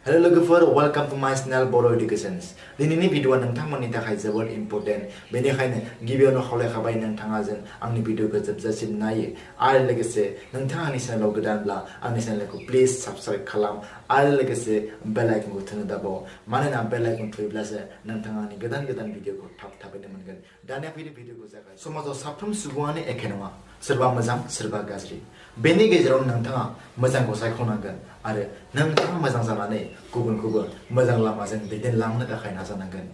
Hello logofer, welcome to my channel Boro Educations. Dinini video nोंथांमोननि थाखाय जोबोद important बेनिखायनो गिबियावनो खावलायखाबाय नोंथाङा जों आंनि भिडिअखौ जोबजासिम नायो आरो लोगोसे नोंथाङा आंनि चेनेलाव गोदानब्ला आंनि चेनेलखौ प्लिज साबस्क्राइब खालाम आरो लोगोसे बेल आइकनखौ थुनो दाबाव मानोना बेल आइकन थुयोब्लासो नोंथाङा आंनि गोदान भिडिअखौ थाबैनो मोनगोन दानिया भिडिअखौ जागाय समाजाव साफ्रोम सुबुङानो एखे नङा सोरबा मोजां सोरबा गाज्रि बेनि गेजेराव नोंथाङा मोजांखौ सायख'नांगोन आरो नोंथाङा मोजां जानानै गुबुनखौबो मोजां लामाजों दैदेनलांनो थाखाय नाजानांगोन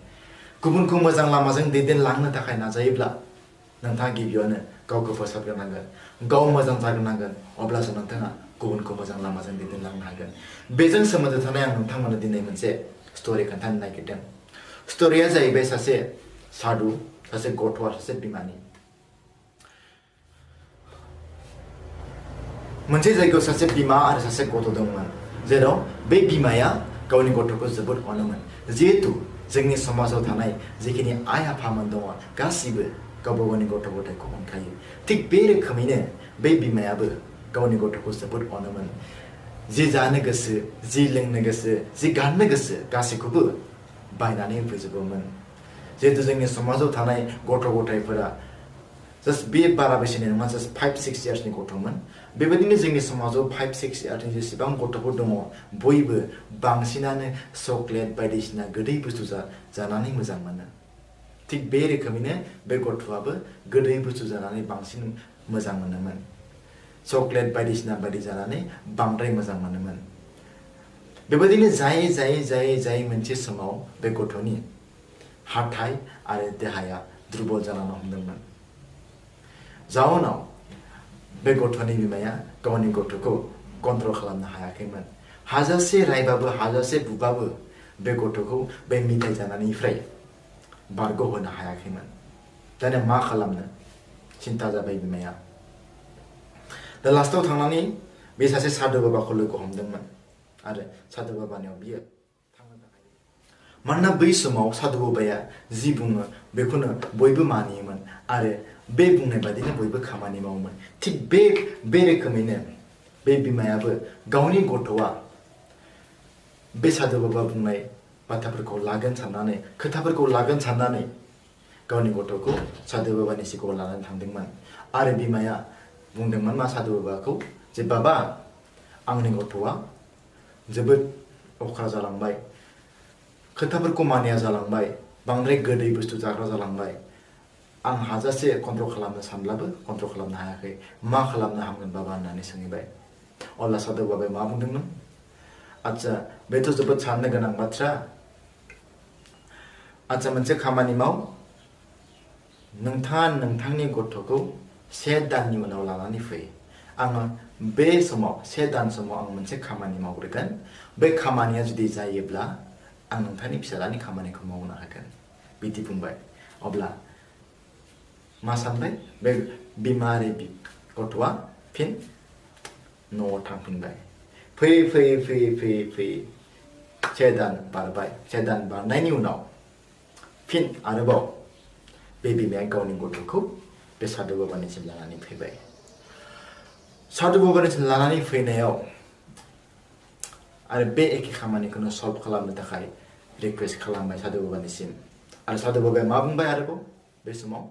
गुबुनखौ मोजां लामाजों दैदेनलांनो थाखाय नाजायोब्ला नोंथाङा गिबियावनो गावखौ फोसाबग्रोनांगोन गाव मोजां जाग्रोनांगोन अब्लासो नोंथाङा गुबुनखौ मोजां लामाजों दैदेनलांनो हागोन बेजों सोमोन्दो थानाय आं नोंथांमोननो दिनै मोनसे स्ट'रि खोन्थानो नागिरदों स्ट'रिया जाहैबाय सासे साधु सासे गथ'आ सासे बिमानि मोनसे जायगायाव सासे बिमा आरो सासे गथ' दंमोन जेराव बे बिमाया गावनि गथ'खौ जोबोद अनोमोन जिहेतु जोंनि समाजाव थानाय जिखिनि आइ आफामोन दङ गासिबो गावबा गावनि गथ' गथायखौ अनखायो थिग बे रोखोमैनो बे बिमायाबो गावनि गथ'खौ जोबोद अनोमोन जि जानो गोसो जि लोंनो गोसो जि गाननो गोसो गासैखौबो बायनानै होफैजोबोमोन जिहेतु जोंनि समाजाव थानाय गथ' गथायफोरा जास्ट बे बारा बैसोनि नङा जास्ट 5-6 इयार्सनि गथ'मोन बेबायदिनो जोंनि समाजाव 5-6 इयार्सनि जेसेबां गथ'फोर दङ बयबो बांसिनानो चकलेट बायदिसिना गोदै बुस्थु जानानै मोजां मोनो थिग बे रोखोमैनो बे गथ'आबो गोदै बुस्थु जानानै बांसिन मोजां मोनोमोन चकलेट बायदिसिना बायदि जानानै बांद्राय मोजां मोनोमोन बेबायदिनो जायै मोनसे समाव बे गथ'नि हाथाइ आरो देहाया दुरबल जालांनो हमदोंमोन जाउनाव बे गथ'नि बिमाया गावनि गथ'खौ कन्ट्रल खालामनो हायाखैमोन हाजासे रायबाबो हाजासे बुबाबो बे गथ'खौ बे मिथाइ जानायनिफ्राय बारग'होनो हायाखैमोन दानिया मा खालामनो सिन्था जाबाय बिमाया दा लास्टआव थांनानै बे सासे साधु बाबाखौ लोगो हमदोंमोन आरो साधु बाबानियाव बियो थांनो थाखाय मानोना बै समाव साधु बाबाया जि बुङो बेखौनो बयबो मानियोमोन आरो बे बुंनाय बादिनो बयबो खामानि मावोमोन थिग बे रोखोमैनो बे बिमायाबो गावनि गथ'आ बे साधु बाबा बुंनाय बाथ्राफोरखौ लागोन साननानै खोथाफोरखौ लागोन साननानै गावनि गथ'खौ साधु बाबानि सिगाङाव लानानै थांदोंमोन आरो बिमाया बुंदोंमोन मा साधु बाबाखौ जे बाबा आंनि गथ'आ जोबोद अख्रा जालांबाय खोथाफोरखौ मानिया जालांबाय बांद्राय गोदै बुस्थु जाग्रा जालांबाय आं हाजासे कन्ट्रल खालामनो सानब्लाबो कन्ट्रल खालामनो हायाखै मा खालामनो हामगोन बाबा होननानै सोंबाय अब्ला साधु बाबाया मा बुंदोंमोन आच्छा बेथ' जोबोद साननो गोनां बाथ्रा आच्छा मोनसे खामानि माव नोंथाङा नोंथांनि गथ'खौ 1 दाननि उनाव लानानै फै आङो बे समाव 1 दान समाव आं मोनसे खामानि मावग्रोगोन बे खामानिया जुदि जायोब्ला आं नोंथांनि फिसालानि खामानिखौ मावनो हागोन बिदि बुंबाय अब्ला मा सानबाय बे बिमा आरो गथ'आ फिन न'आव थांफिनबाय फैयै 1 दान बारबाय 1 दान बारनायनि उनाव फिन आरोबाव बे बिमाया गावनि गथ'खौ बे साधु बाबानिसिम लानानै फैबाय साधु बाबानिसिम लानानै फैनायाव आरो बे एखे खामानिखौनो सल्भ खालामनो थाखाय रिक्वेस्ट खालामबाय साधु बाबानिसिम आरो साधु बाबाया मा बुंबाय आरोबाव बे समाव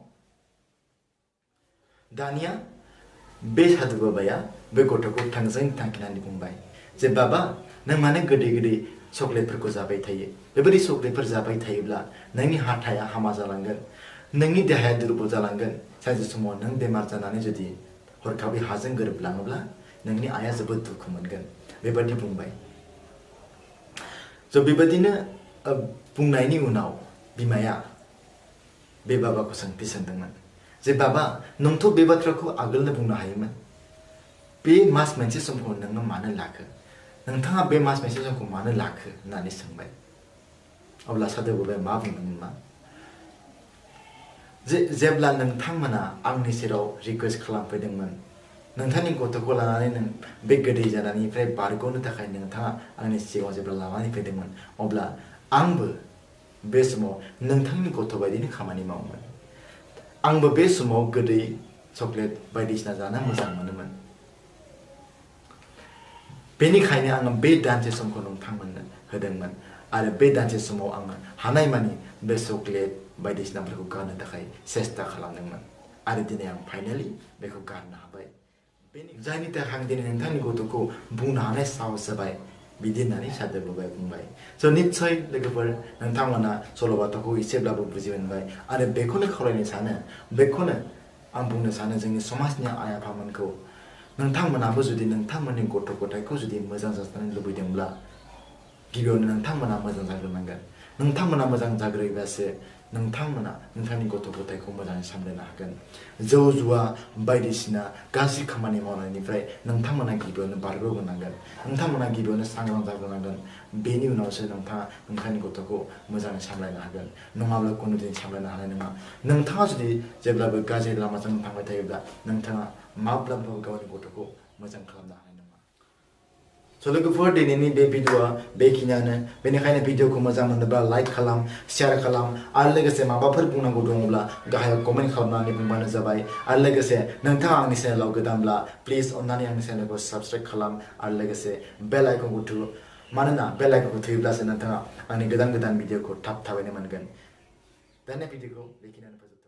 दानिया बे साधु बाबाया बे गथ'खौ थोंजों थांखिनानै बुंबाय जे बाबा नों मानो गोदै चकलेटफोरखौ जाबाय थायो बेबायदि चकलेटफोर जाबाय थायोब्ला नोंनि हाथाया हामा जालांगोन नोंनि देहाया दुरबल जालांगोन सानसे समाव नों बेमार जानानै जुदि हरखाबै हाजों गोरोबलाङोब्ला नोंनि आइया जोबोद दुखु मोनगोन बेबायदि बुंबाय स' बेबायदिनो बुंनायनि उनाव बिमाया बे बाबाखौ सोंथि सोंदोंमोन जे बाबा नोंथ' बे बाथ्राखौ आगोलनो बुंनो हायोमोन बे मास मोनसे समखौ नोंनो मानो लाखो नोंथाङा बे मास मोनसे समखौ मानो लाखो होननानै सोंबाय अब्ला साधु बाबाया मा बुंदोंमोन मा जेब्ला नोंथांमोना आंनि सेराव रिक्वेस्ट खालामफैदोंमोन नोंथांनि गथ'खौ लानानै नों बे गोदै जानायनिफ्राय बारग'नो थाखाय नोंथाङा आंनि सिगाङाव जेब्ला लानानै फैदोंमोन अब्ला आंबो बे समाव नोंथांनि गथ' बायदिनो खामानि मावोमोन आंबो बे समाव गोदै चकलेट बायदिसिना जानो मोजां मोनोमोन बेनिखायनो आङो बे दानसे समखौ नोंथांमोननो होदोंमोन आरो बे दानसे समाव आङो हानायमानि बे चकलेट बायदिसिनाफोरखौ गारनो थाखाय सेस्था खालामदोंमोन आरो दिनै आं फाइनालि बेखौ गारनो हाबाय जायनि थाखाय आं दिनै नोंथांनि गथ'खौ बुंनो हानाय साहस जाबाय बिदि होननानै सादोबोबाय बुंबाय स' निस्सय लोगोफोर नोंथांमोना सल'बाथाखौ एसेब्लाबो बुजि मोनबाय आरो बेखौनो खावलायनो सानो बेखौनो आं बुंनो सानो जोंनि समाजनि आइ आफामोनखौ नोंथांमोनाबो जुदि नोंथांमोननि गथ' गथायखौ जुदि मोजां जाजानो लुबैदोंब्ला गिबियावनो नोंथांमोना मोजां जाग्रोनांगोन नोंथांमोना मोजां जाग्रोयोब्लासो नोंथांमोना नोंथांनि गथ' गथायखौ मोजाङै सामलायनो हागोन जौ जुवा बायदिसिना गाज्रि खामानि मावनायनिफ्राय नोंथांमोना गिबियावनो बारग'ग्रोनांगोन नोंथांमोना गिबियावनो सांग्रां जाग्रोनांगोन बेनि उनावसो नोंथाङा नोंथांनि गथ'खौ मोजाङै सामलायनो हागोन नङाब्ला कुनु दिन सामलायनो हानाय नङा नोंथाङा जुदि जेब्लाबो गाज्रि लामाजों थांबाय थायोब्ला नोंथाङा माब्लाबाबो गावनि गथ'खौ मोजां खालामनो हानाय नङा स' लोगोफोर दिनैनि बे भिडिअ'आ बेखिनियानो बेनिखायनो भिडिअ'खौ मोजां मोनोब्ला लाइक खालाम शेयार खालाम आरो लोगोसे माबाफोर बुंनांगौ दङब्ला गाहायाव कमेन्ट खालामनानै बुंबानो जाबाय आरो लोगोसे नोंथाङा आंनि चेनेलाव गोदानब्ला प्लिज अन्नानै आंनि चेनेलखौ साबस्क्राइब खालाम आरो लोगोसे बेल आइकनखौ थु मानोना बेल आइकनखौ थुयोब्लासो नोंथाङा आंनि गोदान भिडिअ'खौ थाब थाबैनो मोनगोन दानि भिडिअ'खौ बेखिनियानो फोजोबबाय